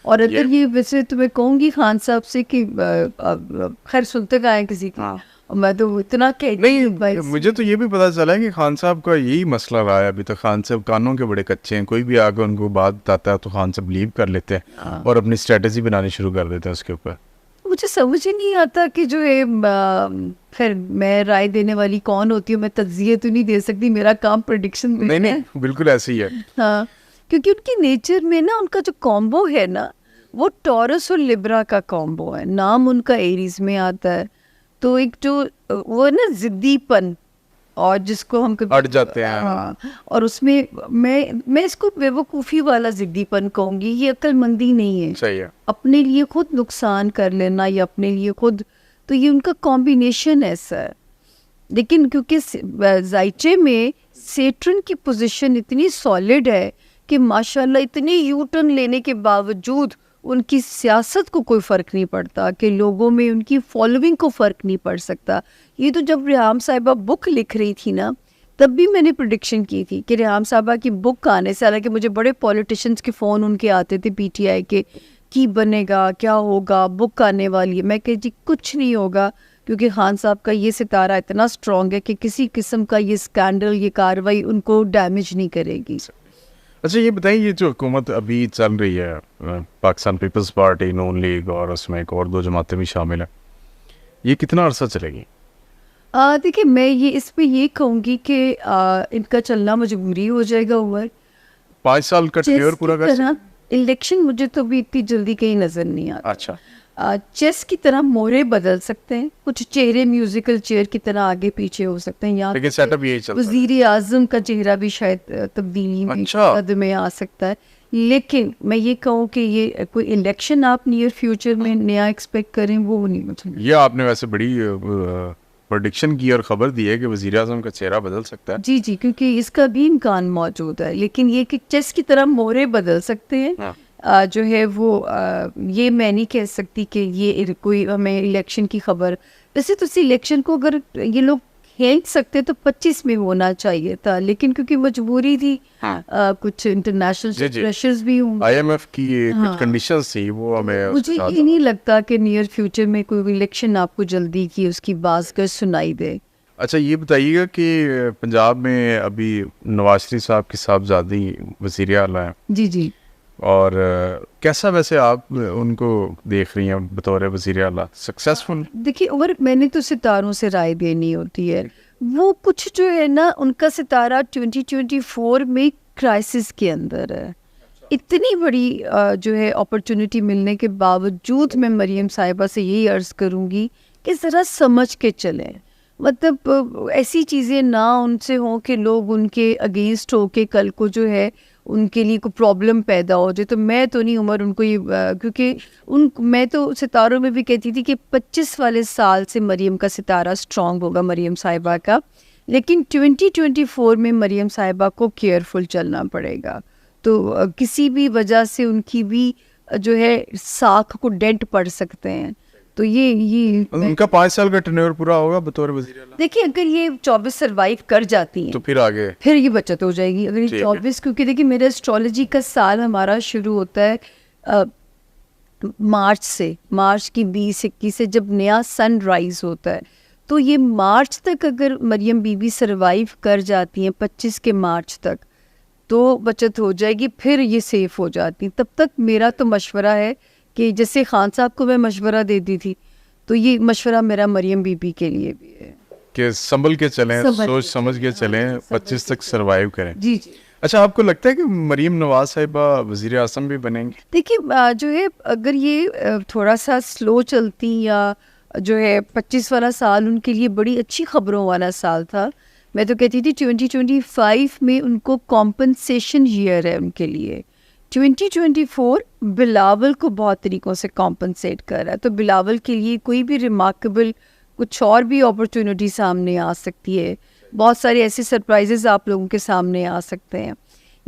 اور اگر یہ ویسے تو میں کہوں گی خان صاحب سے کہ خیر سنتے کا ہے کسی کی، میں تو اتنا نہیں، مجھے تو یہ بھی پتا چلا ہے کہ خان صاحب کا یہی مسئلہ رہا ہے ابھی تک. خان صاحب کانوں کے بڑے کچے ہیں، کوئی بھی آ کے ان کو بات بتاتا ہے تو خان صاحب لیو کر لیتے ہیں اور اپنی اسٹریٹجی بنانی شروع کر دیتے ہیں اس کے اوپر. مجھے سمجھ ہی نہیں آتا کہ جو ہے خیر میں رائے دینے والی کون ہوتی ہوں، میں تجزیہ تو نہیں دے سکتی، میرا کام پریڈکشن دینا ہے. نہیں بالکل ایسے ہی ہے. ہاں، کیونکہ ان کی نیچر میں نا ان کا جو کامبو ہے نا وہ ٹورس اور لبرا کا کامبو ہے. نام ان کا ایریز میں آتا ہے، تو ایک جو وہ نا ضدی پن اور جس کو ہم اڑ جاتے ہیں. ہاں، اور اس میں میں اس کو بیوقوفی والا ضدی پن کہوں گی. یہ عقل مندی نہیں ہے. صحیح ہے. اپنے لیے خود نقصان کر لینا یا اپنے لیے خود، تو یہ ان کا کمبینیشن ایسا ہے. لیکن کیونکہ زائچے میں سیٹرن کی پوزیشن اتنی سالڈ ہے کہ ماشاءاللہ اتنے یو ٹرن لینے کے باوجود ان کی سیاست کو کوئی فرق نہیں پڑتا، کہ لوگوں میں ان کی فالوئنگ کو فرق نہیں پڑ سکتا. یہ تو جب ریحام صاحبہ بک لکھ رہی تھی نا، تب بھی میں نے پریڈکشن کی تھی کہ ریحام صاحبہ کی بک آنے سے، حالانکہ مجھے بڑے پولیٹیشنز کے فون ان کے آتے تھے پی ٹی آئی کے، کی بنے گا، کیا ہوگا، بک آنے والی ہے. میں کہ جی کچھ نہیں ہوگا، کیونکہ خان صاحب کا یہ ستارہ اتنا اسٹرانگ ہے کہ کسی قسم کا یہ اسکینڈل، یہ کاروائی ان کو ڈیمیج نہیں کرے گی. اچھا یہ بتائیں، یہ جو حکومت ابھی چل رہی ہے پاکستان پیپلز پارٹی، نون لیگ اور اس میں ایک اور 2 جماعتیں بھی شامل ہیں، یہ کتنا عرصہ چلے گی؟ دیکھیے میں یہ اس پہ یہ کہوں گی کہ ان کا چلنا مجبوری ہو جائے گا. عمر 5 سال کا ٹیور پورا کر الیکشن مجھے تو بھی اتنی جلدی کہیں نظر نہیں آتا. اچھا، چیس کی طرح مورے بدل سکتے ہیں، کچھ چہرے میوزیکل چیئر کی طرح آگے پیچھے ہو سکتے ہیں. یہاں لیکن سیٹ اپ یہی چلتا ہے. وزیر اعظم کا چہرہ بھی شاید تبدیلی میں آ سکتا ہے. لیکن میں یہ کہوں کہ یہ کوئی الیکشن آپ نیئر فیوچر میں نیا ایکسپیکٹ کریں، وہ نہیں مجھے. یہ آپ نے ویسے بڑی پریڈکشن کی اور خبر دی ہے کہ وزیر اعظم کا چہرہ بدل سکتا ہے. جی کیونکہ اس کا بھی امکان موجود ہے. لیکن یہ کہ چیس کی طرح مورے بدل سکتے ہیں، جو ہے وہ یہ میں نہیں کہہ سکتی کہ یہ کوئی ہمیں الیکشن کی خبر. ویسے تو اس الیکشن کو اگر یہ لوگ کھینچ سکتے تو 25 میں ہونا چاہیے تھا، لیکن کیونکہ مجبوری تھی، کچھ انٹرنیشنل پریشرز بھی ہوں، آئی ایم ایف کی کچھ کنڈیشنز تھی، وہ ہمیں مجھے یہ نہیں لگتا کہ نیئر فیوچر میں کوئی الیکشن آپ کو جلدی کی اس کی بازگشت سنائی دے. اچھا یہ بتائیے گا کہ پنجاب میں ابھی نواز شریف صاحب کی صاحبزادی وزیر اعلیٰ ہیں. جی اور کیسا ویسے آپ ان کو دیکھ رہی ہیں بطور وزیر اعلیٰ؟ سکسیسفل؟ دیکھیے عمر، میں نے تو ستاروں سے رائے دینی ہوتی ہے. وہ کچھ جو ہے نا ان کا ستارہ 2024 میں کرائسس کے اندر ہے. اتنی بڑی جو ہے اپرچونٹی ملنے کے باوجود میں مریم صاحبہ سے یہی عرض کروں گی کہ ذرا سمجھ کے چلیں. مطلب ایسی چیزیں نہ ان سے ہوں کہ لوگ ان کے اگینسٹ ہو کے کل کو جو ہے ان کے لیے کوئی پرابلم پیدا ہو جائے. تو میں تو نہیں عمر ان کو یہ، کیونکہ میں تو ستاروں میں بھی کہتی تھی کہ 25 والے سال سے مریم کا ستارہ اسٹرانگ ہوگا، مریم صاحبہ کا. لیکن 2024 میں مریم صاحبہ کو کیئرفل چلنا پڑے گا. تو کسی بھی وجہ سے ان کی بھی جو ہے ساکھ کو ڈینٹ پڑ سکتے ہیں. تو یہ ان کا 5 سال کا ٹینیور پورا ہوگا بطور وزیر اعلیٰ. دیکھیے اگر یہ 24 سروائیو کر جاتی ہیں تو پھر آگے پھر یہ بچت ہو جائے گی. اگر یہ 24، کیونکہ دیکھیے میرا اسٹرالوجی کا سال ہمارا شروع ہوتا ہے مارچ سے، مارچ کی 20-21 سے جب نیا سن رائز ہوتا ہے. تو یہ مارچ تک اگر مریم بی بی سروائیو کر جاتی ہیں 25 کے مارچ تک تو بچت ہو جائے گی، پھر یہ سیف ہو جاتی. تب تک میرا تو مشورہ ہے کہ جیسے خان صاحب کو میں مشورہ دیتی تھی، تو یہ مشورہ میرا مریم بی بی کے لیے بھی ہے کہ سنبھل کے چلیں، سوچ سمجھ کے چلیں، 25 تک سروائیو کریں. جی اچھا آپ کو لگتا ہے کہ مریم نواز صاحبہ وزیر اعظم بھی بنیں گے؟ دیکھیے جو ہے اگر یہ تھوڑا سا سلو چلتی، یا جو ہے 25 والا سال ان کے لیے بڑی اچھی خبروں والا سال تھا. میں تو کہتی تھی 2025 میں ان کو کمپنسیشن ایئر ہے ان کے لیے. 2024 بلاول کو بہت طریقوں سے کمپنسیٹ کر رہا ہے، تو بلاول کے لیے کوئی بھی ریمارکیبل کچھ اور بھی اپرچونٹی سامنے آ سکتی ہے. بہت سارے ایسے سرپرائزز آپ لوگوں کے سامنے آ سکتے ہیں.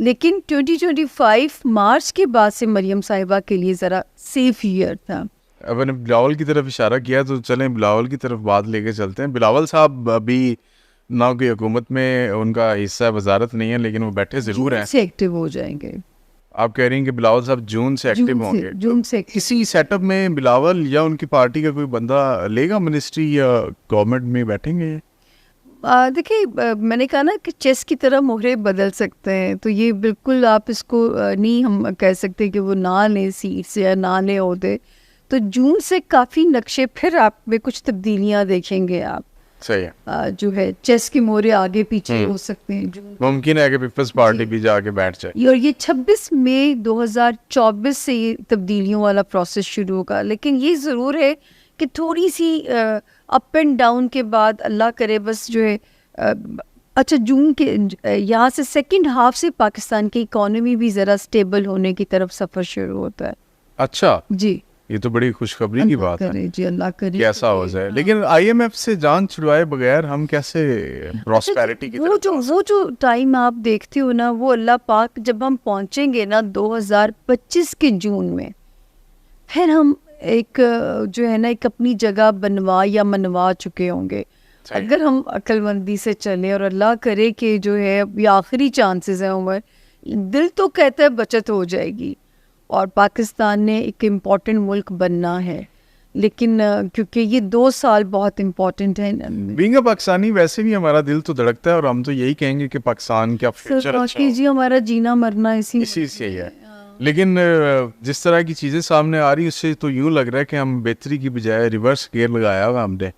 لیکن 2025 مارچ کے بعد سے مریم صاحبہ کے لیے ذرا سیف ایئر تھا. اب نے بلاول کی طرف اشارہ کیا تو چلیں بلاول کی طرف بات لے کے چلتے ہیں. بلاول صاحب ابھی نہ کوئی حکومت میں ان کا حصہ وزارت نہیں ہے، لیکن وہ بیٹھے ضرور ہیں، سے ایکٹیو ہو جائیں گے. آپ کہہ رہی ہیں کہ بلاول صاحب جون سے ایکٹیو ہوں گے. جون سے اسی سیٹ اپ میں بلاول یا ان کی پارٹی کا کوئی بندہ لے گا منسٹری یا گورنمنٹ میں بیٹھیں گے؟ دیکھیے میں نے کہا نا کہ چیس کی طرح مہرے بدل سکتے ہیں, تو یہ بالکل آپ اس کو نہیں ہم کہہ سکتے کہ وہ نہ لیں سیٹس یا نہ لیں عہدے. تو جون سے کافی نقشے پھر آپ میں کچھ تبدیلیاں دیکھیں گے آپ. صحیح ہے, جو ہے چیس کے مورے آگے پیچھے ہو سکتے ہیں. ممکن ہے کہ پیپلز پارٹی بھی جا کے بیٹھ جائے. اور یہ 26 مئی 2024 سے یہ تبدیلیوں والا پروسیس شروع ہوگا, لیکن یہ ضرور ہے کہ تھوڑی سی اپ اینڈ ڈاؤن کے بعد اللہ کرے بس جو ہے اچھا جون کے یہاں سے سیکنڈ ہاف سے پاکستان کی اکانومی بھی ذرا سٹیبل ہونے کی طرف سفر شروع ہوتا ہے. اچھا جی, یہ تو بڑی خوشخبری کی بات ہے. جی اللہ کرے کیسا ہو جائے, لیکن آئی ایم ایف سے جان چھڑوائے بغیر ہم کیسے پراسپیرٹی کی وہ جو ٹائم آپ دیکھتے ہو نا, وہ اللہ پاک جب ہم پہنچیں گے نا 2025 کے جون میں, پھر ہم ایک جو ہے نا ایک اپنی جگہ بنوا یا منوا چکے ہوں گے اگر ہم عقل مندی سے چلیں. اور اللہ کرے کہ جو ہے یہ آخری چانسز ہیں عمر, دل تو کہتا ہے بچت ہو جائے گی اور پاکستان نے ایک امپورٹنٹ ملک بننا ہے, لیکن کیونکہ یہ 2 سال بہت امپورٹنٹ ہیں. بینگ اے پاکستانی ویسے بھی ہمارا دل تو دھڑکتا ہے اور ہم تو یہی کہیں گے کہ پاکستان کا فیوچر اچھا ہو. جی ہمارا جینا مرنا اسی سے ہی ہے. لیکن جس طرح کی چیزیں سامنے آ رہی اس سے تو یوں لگ رہا ہے کہ ہم بہتری کی بجائے ریورس گیئر لگایا ہوا ہم نے.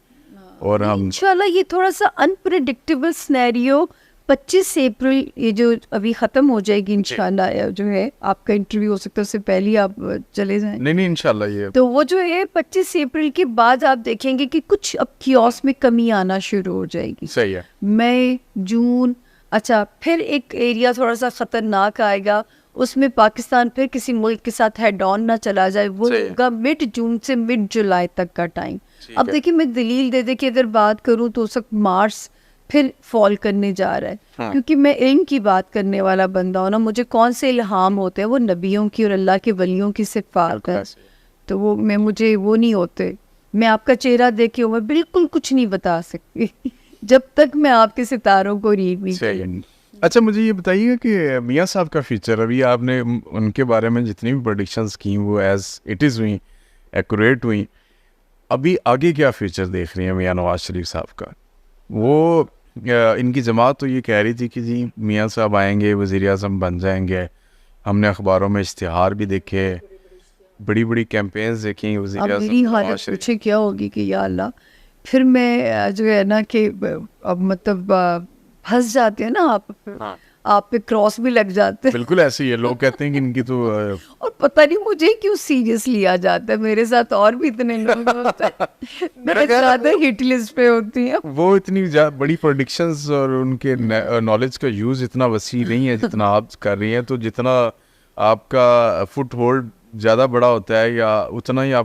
اور ہم انشاءاللہ یہ تھوڑا سا انپریڈکٹیبل سینیریو 25 اپریل یہ جو ابھی ختم ہو جائے گی انشاءاللہ, جو ہے آپ کا انٹرویو ہو سکتا ہے اس سے پہلے ہی آپ چلے جائیں. نہیں انشاءاللہ یہ تو وہ جو ہے 25 اپریل کے بعد آپ دیکھیں گے کہ کچھ اب کیوس میں کمی آنا شروع ہو جائے گی. صحیح ہے. مئی جون اچھا پھر ایک ایریا تھوڑا سا خطرناک آئے گا, اس میں پاکستان پھر کسی ملک کے ساتھ ہیڈ آن نہ چلا جائے. وہ ہوگا مڈ جون سے مڈ جولائی تک کا ٹائم. اب دیکھیے میں دلیل دے کے اگر بات کروں تو اس وقت مارس پھر فال کرنے جا رہا ہے, کیونکہ میں علم کی بات کرنے والا بندہ ہوں نا, مجھے کون سے الہام ہوتے ہیں وہ نبیوں کی اور اللہ کے ولیوں کی صفات ہے, تو وہ مجھے وہ نہیں ہوتے. میں آپ کا چہرہ دیکھ کے میں بالکل کچھ نہیں بتا سکتی جب تک میں آپ کے ستاروں کو ریڈ نہیں. اچھا مجھے یہ بتائیے گا کہ میاں صاحب کا فیوچر, ابھی آپ نے ان کے بارے میں جتنی بھی پریڈکشنز کی وہ ایز اٹ از ہوئیں, ایکوریٹ ہوئیں, ابھی آگے کیا فیوچر دیکھ رہی ہیں میاں نواز شریف صاحب کا؟ وہ ان کی جماعت تو یہ کہہ رہی تھی کہ جی میاں صاحب آئیں گے وزیر اعظم بن جائیں گے, ہم نے اخباروں میں اشتہار بھی دیکھے, بڑی بڑی کیمپینز دیکھیں وزیر اعظم. میری حالت پوچھے کیا ہوگی کہ یا اللہ, پھر میں جو ہے نا کہ اب مطلب پھنس جاتے ہیں نا آپ پہ کراس بھی لگ جاتے ہیں. بالکل ایسے ہی ہے, لوگ کہتے ہیں کہ ان کی تو اور پتہ نہیں مجھے کیوں سیریس لیا جاتا ہے, میرے ساتھ اور بھی اتنے لوگ ہوتے ہیں میرے زیادہ ہٹ لسٹ پہ ہوتی ہیں. وہ اتنی بڑی پریڈکشنز اور ان کے نالج کا یوز اتنا وسیع نہیں ہے جتنا آپ کر رہی ہیں, تو جتنا آپ کا فٹ ہولڈ زیادہ بڑا ہوتا ہے یا اتنا ہی آپ